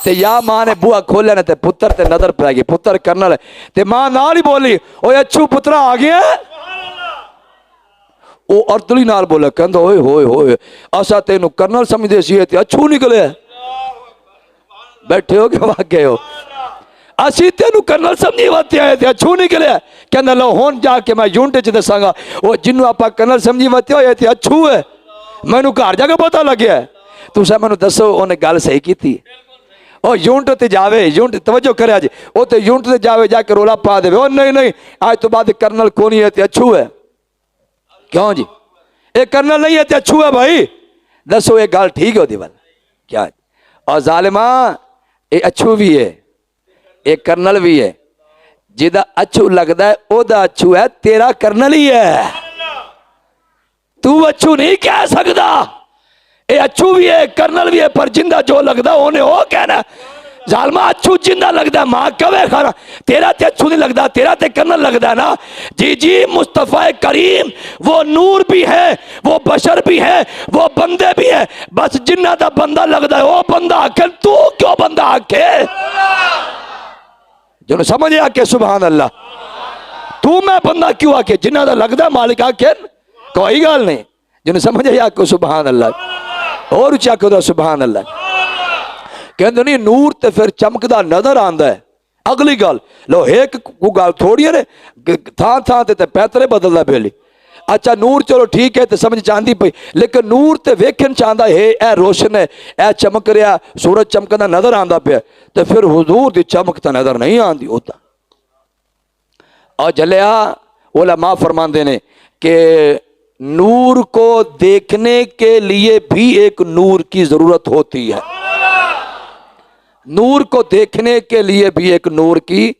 Speaker 1: تے یا ماں نے بوا کھولیا نا تے پتر تے نظر پہ گئی، پتر کرنل ہے تے ماں نال ہی بولی اوے اچھو پترہ آ گیا ہے؟ وہ اردلی نال بولا کہندہ ہوئے ہوئے ہوئے اسا تینو کرنل سمجھ دے سی ہے تے اچھو نکلے ہے، بیٹھے ہو کہ واگ گئے ہو؟ اسی تینو کرنل سمجھی واتے آئے تھے اچھو نکلے ہے، کہندہ لو ہون جا کے میں یونٹے چھ دساں گا، وہ جنو آپا کرنل سمجھی واتے آئے تھے اچھو ہے، میں نو کار جا کے پتہ لگیا ہے، تو سا میں نو دسو انہیں گال صحیح کی تھی، او یونٹ تے جاوے، یونٹ توجہ کرے آج، او تے یونٹ تے جاوے جا کے رولا پا دے، او نہیں آج تو بعد کرنل کونی ہے تے اچھو ہے، کیوں جی؟ ایک کرنل نہیں ہے تے اچھو ہے بھائی، دسو ایک گال ٹھیک ہو دی بل کیا؟ اور ظالماں ایک اچھو بھی ہے، ایک کرنل بھی ہے، جدہ اچھو لگتا ہے او دا اچھو ہے، تیرا کرنل ہی ہے، تو اچھو نہیں کہہ سکتا، اے اچھو بھی ہے کرنل بھی ہے، پر جندہ جو لگتا ہے انہیں ہو کہنا، ظالمہ اچھو جندہ لگتا ہے ماں کوے کھانا، تیرا تے اچھو نہیں لگتا، تیرا تے کرنل لگتا ہے نا، جی مصطفیٰ کریم وہ نور بھی ہے، وہ بشر بھی ہے، وہ بندے بھی ہے، بس جنہ دا بندہ لگتا ہے وہ بندہ آکھے، تو کیوں بندہ آکھے؟ جو نے سمجھے آکھے سبحان اللہ، تو میں بندہ کیوں آکھے؟ جنہ دا لگتا ہے مالک آکھے کوئی گال نہیں، جو نے سمجھے آکھے سبحان اللہ، اور اچھا کہو سبحان اللہ۔ کہندے نہیں نور تے پھر چمکدا نظر آندا ہے. اگلی گل لو ایک کو گل تھوڑی ہے تھان تھان تے پیترے بدلدا بیلی. اچھا نور چلو ٹھیک ہے تے سمجھ چاندی پئی لیکن نور تے ویکھن چاہندا ہے اے روشن ہے اے چمک رہا سورج چمکدا نظر آندا پیا تے پھر حضور دی چمک تے نظر نہیں آندی ہوتا. اور جلیا علماء فرماندے نے کہ نور کو دیکھنے کے لیے بھی ایک نور کی ضرورت ہوتی ہے. نور کو دیکھنے کے لیے بھی ایک نور کی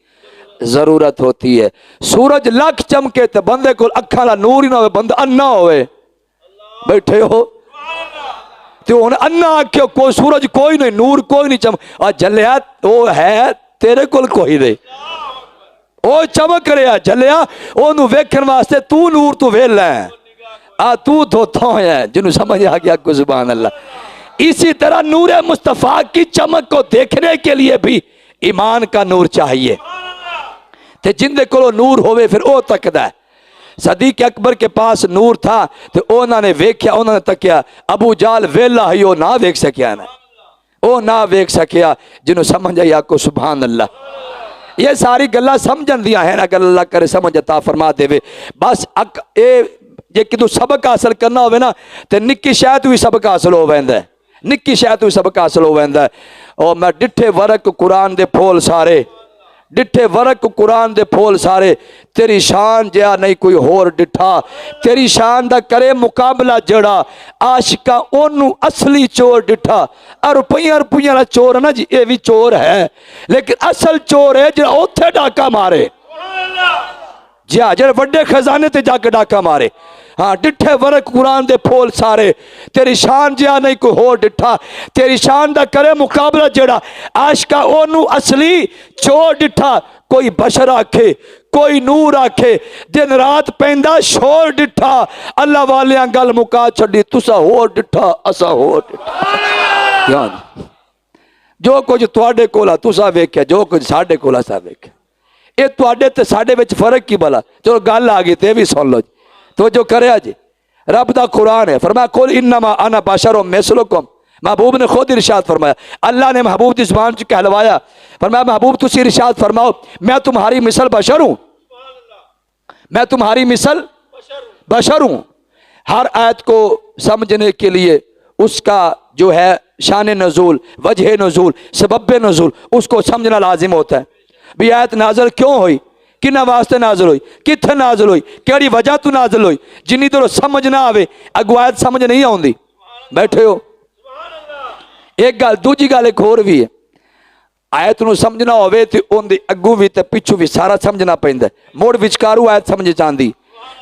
Speaker 1: ضرورت ہوتی ہے. سورج لاکھ چمکے تے بندے کو اکھاں دا نور ہی نہ ہوئے بندہ انا ہوئے بیٹھے ہو تو ہن انا آکھو کوئی سورج کوئی نہیں نور کوئی نہیں چمک اور جلیا وہ ہے تیرے کول کوئی نہیں او چمک رہا جلیا اونوں ویکھن واسطے تو نور تو ویلا ہے تو دھوتا ہے جنہوں سمجھ آ گیا کو سبحان اللہ. اسی طرح نور مصطفیٰ کی چمک کو دیکھنے کے لیے بھی ایمان کا نور چاہیے تے جن دے کولو نور ہوئے پھر او تکدا ہے. صدیق اکبر کے پاس نور تھا تو انہوں نے ویکھیا انہوں نے تکیا ابو جال ویلا ہی او نہ ویکھ سکیا نا او نہ ویکھ سکیا جنہوں سمجھ آیا کو سبحان اللہ. یہ ساری گلہ سمجھن دیا ہیں اگر اللہ کرے سمجھ عطا فرما دے وے بس یہ کہ سبق حاصل کرنا ہوئے نا تو نکی شاید بھی سبق حاصل ہو ویندا ہے نکی شاید بھی سبق حاصل ہو ویندا ہے. اور میں ڈٹھے ورق قرآن دے پھول سارے ڈٹھے ورق قرآن دے پھول سارے تیری شان جیا نہیں کوئی ہور ڈٹھا تیری شان دا کرے مقابلہ جڑا عاشقاں اونوں اصلی چور ڈٹھا اور روپیاں دا چور نا جی اے بھی چور ہے لیکن اصل چور ہے جڑا اوتھے ڈاکا مارے جی ہاں جڑے وڈے خزانے تے جا کے ڈاکا مارے. ہاں ڈٹھے ورق قرآن دے پھول سارے تیری شان جیا نہیں کوئی ہور ڈٹھا تیری شان دا کرے مقابلہ جڑا عاشقاں اونوں اصلی چور ڈٹھا. کوئی بشر آکھے کوئی نور آکھے دن رات پیندا شور ڈٹھا اللہ والیاں گل مکا چھڈی تسا ہور ڈٹھا اسا ہور ڈٹھا. یاد جو کچھ تواڈے کولا تسا ویکھیا جو کچھ ساڈے کولا سا ویکھیا اے تواڈے تے ساڈے وچ فرق کی بلا. چلو گل آ گئی تے بھی سن لو توجہ کریا جی. رب دا قرآن ہے فرمایا قل انما انا بشر مثلکم محبوب نے خود ارشاد فرمایا اللہ نے محبوب کی زبان سے کہلوایا فرمایا محبوب تسی ارشاد فرماؤ میں تمہاری مثل بشر ہوں میں تمہاری مثل بشر ہوں. ہر آیت کو سمجھنے کے لیے اس کا جو ہے شان نزول وجہ نزول سبب نزول اس کو سمجھنا لازم ہوتا ہے. بھی آیت نازل کیوں ہوئی کنہ واسطے نازل ہوئی کتھے نازل ہوئی کیڑی وجہ تو نازل ہوئی جنی تو سمجھ نہ آوے اگو آیت سمجھ نہیں آوندی. بیٹھے ہو ایک گل دوجی گل ایک اور بھی ہے آیت نو سمجھنا ہوئے تے اون دی اگو بھی تے پچھو بھی سارا سمجھنا پیندا ہے موڑ وچکارو آیت سمجھ چاندی.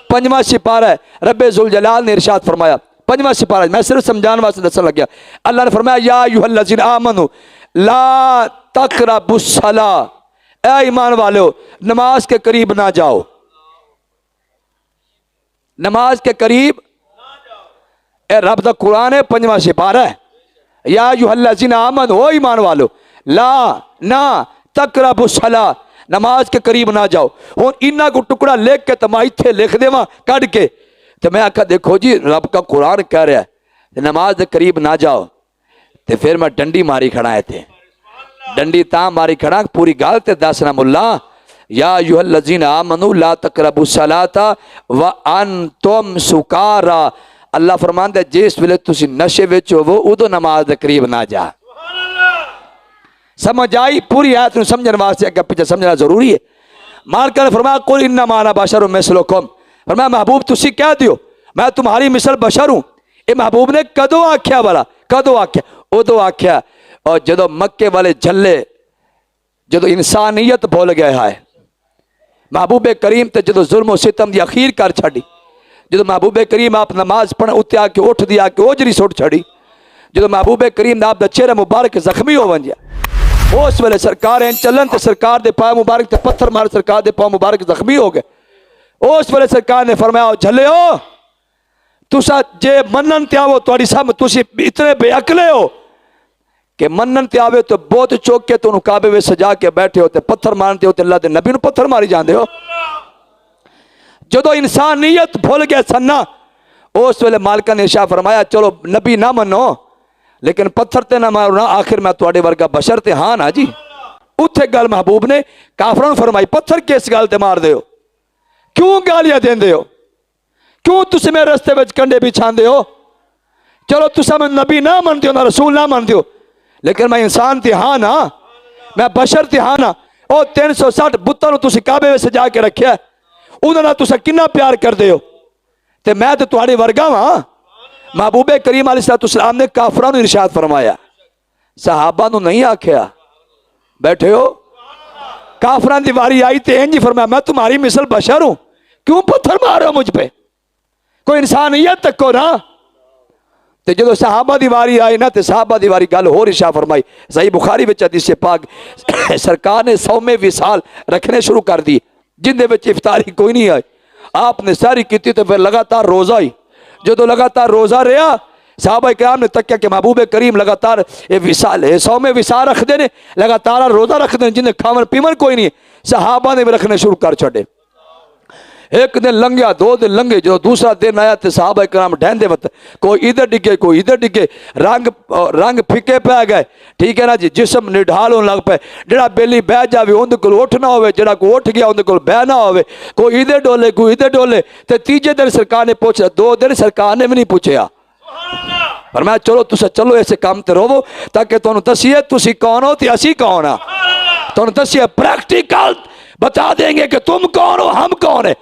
Speaker 1: پنجواں سپارہ ہے رب ذوالجلال نے ارشاد فرمایا پنجواں سپارہ میں صرف سمجھان واسطے دسن لگیا اللہ نے فرمایا یا ایھا الذین آمنوا لا تقربوا الصلاۃ اے ایمان والو نماز کے قریب نہ جاؤ نماز کے قریب اے رب دا قرآن ہے پنجواں سپارہ ہے یا ایھا الذین آمنوا او ایمان والو لا نہ تقربوا الصلاۃ نماز کے قریب نہ جاؤ. ہن انہاں کو ٹکڑا لکھ کے تما ایتھے لکھ دیواں کڈ کے تو میں آکھا دیکھو جی رب کا قرآن کہہ رہا ہے نماز کے قریب نہ جاؤ تو پھر میں ڈنڈی ماری کھڑا ہے تھے ڈنڈی تاں ماری کھڑا پوری گل تے دسنا ملا یا ایھا الذین آمنوا لا تقربوا الصلاۃ وانتم سکارا. اللہ فرماندا ہے جس ویلے تسی نشے وچ ہوو ادو نماز دے قریب نہ جا. سمجھ آئی پوری آیت نو سمجھن واسطے اگے پیچھے سمجھنا ضروری ہے. مالک نے فرمایا قل انما انا بشر مثلکم فرمایا محبوب تسی کہہ دیو میں تمہاری مثل بشر ہوں. اے محبوب نے کدو آکھیا والا کدو آکھیا ادو آکھیا اور جدو مکے والے جھلے جدو انسانیت بھول گئے ہے محبوب کریم تے جدو ظلم و ستم دی اخیر کر چھڑی جدو محبوب کریم آپ نماز پڑھ اتنے آ کے اٹھ دیا کہ اوجری سٹ چھڑی جدو محبوب کریم نے آپ دا چہرہ مبارک زخمی ہو ونجیا اس ویلے سرکار ہیں چلن تے سرکار دے پاؤں مبارک تے پتھر مار سرکار دے پاؤں مبارک زخمی ہو گئے. اس ویلے سرکار نے فرمایا جھلے ہو تسا جے منن تے آو تواڈی سامنے تسی اتنے بے عقلے ہو کہ منن تے آوے تو بہت چوک کے تو کعبے وچ سجا کے بیٹھے ہوتے پتھر مارتے ہوتے اللہ دے نبی نو پتھر ماری جاندے ہو. جدو انسانیت بھول گئے سننا اس ویلے مالکہ نے ارشاد فرمایا چلو نبی نہ منو لیکن پتھر تے نہ مارو نا، آخر میں تواڈے ورگا بشر تے ہاں نا جی۔ اتھے گل محبوب نے کافراں نوں فرمائی، پتھر کس گل تے مار دے ہو، کیوں گالیاں دیندے ہو، کیوں تسی میرے رستے وچ کنڈے بچھاندے ہو؟ چلو تسا میں نبی نہ مندے ہو، نہ رسول نہ مندے ہو، لیکن میں انسان تے ہاں نا، میں بشر تے ہاں نا۔ او 360 بتاں نوں تسی کعبے وچ سجا کے رکھیا، انہاں نال تسا کنا پیار کردے ہو، تے میں تے تواڈے ورگا ہاں۔ محبوب کریم علیہ السلام نے کافراں نوں ارشاد فرمایا، صحابہ نوں نہیں آکھیا، بیٹھے ہو؟ کافراں دی واری آئی تے انج فرمایا، میں تمہاری مثل بشر ہوں، کیوں پتھر مارو مجھ پہ؟ کوئی انسانیت تکو نا۔ تے جدو صحابہ دی واری آئی نا، تے صحابہ دی واری گل ہور ارشاد فرمائی، صحیح بخاری وچ حدیث پاک، سرکار نے 100 وصال رکھنے شروع کر دی، جن دے وچ افطاری کوئی نہیں آئی، آپ نے ساری کیتی، تے پھر لگاتار روزہ ہی، جدو لگاتار روزہ رہا، صحابہ کرام نے تکیا کہ محبوب کریم لگاتار وصال 100 وصال رکھ دے نے، لگاتار روزہ رکھ دے، جن کھاون پیون کوئی نہیں، صحابہ نے بھی رکھنے شروع کر چھڑے۔ ایک دن لنگیا، 2 دن لنگے، جو دوسرا دن آیا تے صحابہ کرام ڈھیندے وقت کوئی ادھر ڈگے کوئی ادھر ڈگے، رنگ پھکے پہ گئے، ٹھیک ہے نا جی، جسم نڈھال ہون لگ پے، جڑا بیلی بہ جاوے اون دے کول اٹھ نہ ہوے، جڑا کوئی اٹھ گیا اون دے کول بہ نہ ہوے، کوئی ادھر ڈولے کوئی ادھر ڈولے۔ تے تیجے دن سرکار نے پوچھا، 2 دن سرکار نے بھی نہیں پوچھیا، فرمایا چلو تسا چلو ایسے کام تے رہو تاکہ تانوں دسیے تسی کون ہو تے اسی کون ہاں، تانوں دسیے پریکٹیکل بتا دیں گے کہ تم کون ہو ہم کون ہیں،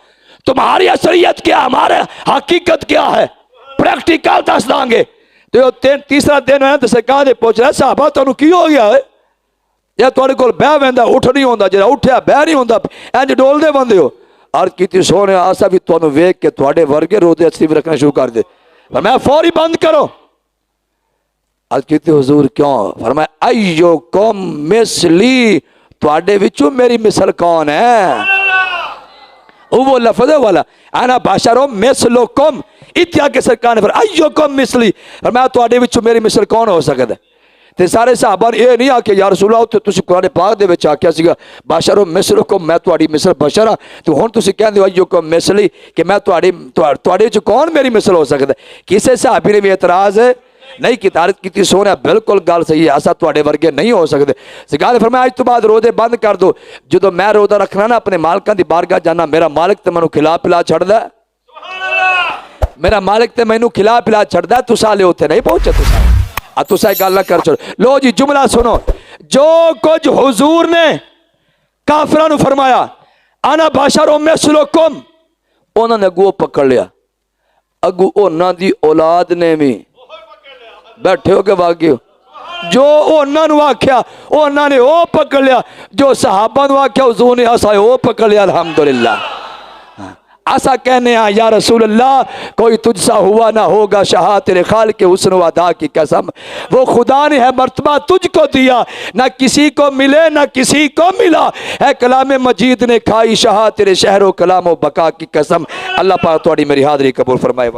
Speaker 1: تمہاری اصلیت کیا، ہمارے حقیقت کیا ہے، پریکٹیکل دس دیں گے۔ تو تیسرا دن ہے تو سرکار نے پوچھ رہا، صحابہ تانوں کی ہو گیا ہے، یا تواڈے کول بہ ویندا اٹھ نہیں ہوندا، جڑا اٹھیا بہ نہیں ہوندا، انج ڈول دے بندے ہو۔ عرض کیتی سونے آسا بھی تانوں ویکھ کے تواڈے ورگے روزے اصلی رکھنا شروع کر دے، فرمایا فوری بند کرو۔ عرض کیتی حضور کیوں؟ فرمایا ایوکم مثلی، تواڈے وچوں میری مثل کون ہے؟ وہ لفظ والا انا بشرم مثلکم، اتیا کے سرکار نے فرمایا ایوکم مثلی، فرمایا تواڈے وچوں میری مثل کون ہو سکدا ہے؟ تے سارے صحابہ نے یہ نہیں آکھیا یا رسول اللہ، تسی قرآن پاک دے وچ آکھیا سیگا بشرم مثلکم، میں تواڈی مثل بشر ہاں، تو ہن تسی کہندے ہو ایوکم مثلی کہ میں تواڈے وچ کون میری مثل ہو سکدا ہے؟ کسے صحابی نے بھی اعتراض ہے نہیں کی تعریف کی سونے بالکل گل صحیح ہے، اسا تواڈے ورگے نہیں ہو سکتے۔ سرکار نے فرمایا اج تو بعد روزے بند کر دو، جدو میں روزہ رکھنا نا اپنے مالکاں دی بارگاہ جانا، میرا مالک تے مینوں کھلا پلا چھڑدا ہے، میرا مالک تے مینوں کھلا پلا چھڑدا ہے، تسا لے اوتھے نہیں پہنچے، تسا گل نہ کر چھوڑ۔ لو جی جملہ سنو، جو کچھ حضور نے کافراں نوں فرمایا انا بشر مثلکم، انہاں نے اگوں پکڑ لیا، اگوں انہاں دی اولاد نے بھی، بیٹھے ہو کے واقعی جو انہاں نو آکھیا انہاں نے او پکڑ لیا، جو صحابہ نو آکھیا حضور نے اسا او پکڑ لیا۔ الحمدللہ اسا کہنے ہیں یا رسول اللہ کوئی تجھ سا ہوا نہ ہوگا، شہا تیرے خالق کے حسن و ادا کی قسم، وہ خدا نے ہے مرتبہ تجھ کو دیا، نہ کسی کو ملے نہ کسی کو ملا، ہے کلام مجید نے کھائی شہا تیرے شہر و کلام و بقا کی قسم۔ اللہ پاک تواڈی میری حاضری قبول فرمائے۔